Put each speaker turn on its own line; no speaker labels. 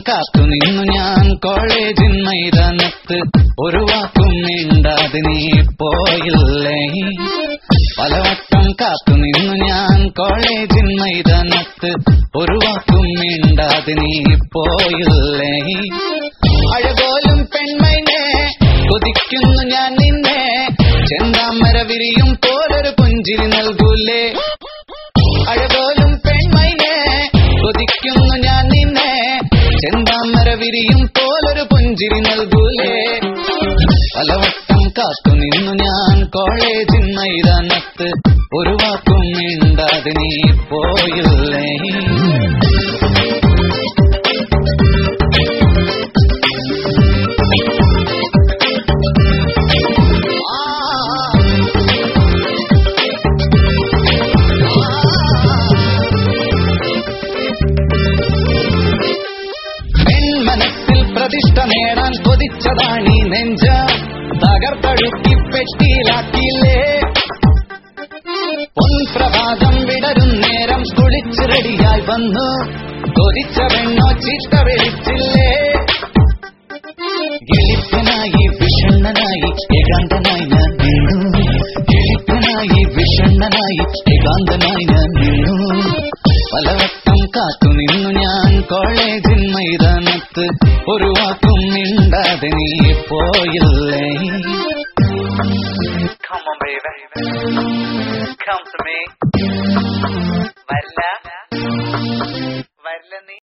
കാത്തു നിന്നു ഞാൻ കോളേജിൻ മൈതാനത്ത്, ഒരു വാക്കും മിണ്ടാതെ നീ പോയില്ലേ. പലവട്ടം കാത്തു നിന്നു ഞാൻ കോളേജിൻ മൈതാനത്ത്, ഒരു വാക്കും മിണ്ടാതെ നീ പോയില്ലേ. അഴകോലും പെൺമൈനെ കൊതിക്കുന്നു ഞാൻ നിന്നെ, ചെന്താമര വിരിയും പോലൊരു പുഞ്ചിരി നൽകൂലേ. അഴകോലും പെൺമൈനെ കൊതിക്കുന്നു ഞാൻ നിന്നെ, ചെന്താമര വിരിയും പോലൊരു പുഞ്ചിരി നൽകൂലേ. പലവട്ടം കാത്തു നിന്നു ഞാൻ കോളേജിൻ മൈതാനത്ത്, ഒരു വാക്കും മിണ്ടാതെ നീ പോയില്ലേ. മനസ്സിൽ പ്രതിഷ്ഠ നേടാൻ കൊതിച്ചതാണീ നെഞ്ച, തകർത്തഴുക്കി പെട്ടിയിലാക്കിയില്ലേ. പൊൻപ്രഭാതം വിടരും നേരം കുളിച്ച് റെഡിയായി വന്നു, കൊതിച്ച പെണ്ണോ ചിട്ട വെളിച്ചില്ലേ. എളിപ്പനായി വിഷണ്ണനായി ഏകാന്തനായി ഞാൻ നിന്നു, എളിപ്പനായി വിഷണ്ണനായി ഏകാന്തനായി ഞാൻ നിന്നു. പലവട്ടം കാത്തു നിന്നു ഞാൻ കോളേജിൻ മൈതാനത്ത്, ഒരു വാക്കും മിണ്ടാതെ നീ പോയില്ലേ.
Come on baby, come to me. വരില്ല നീ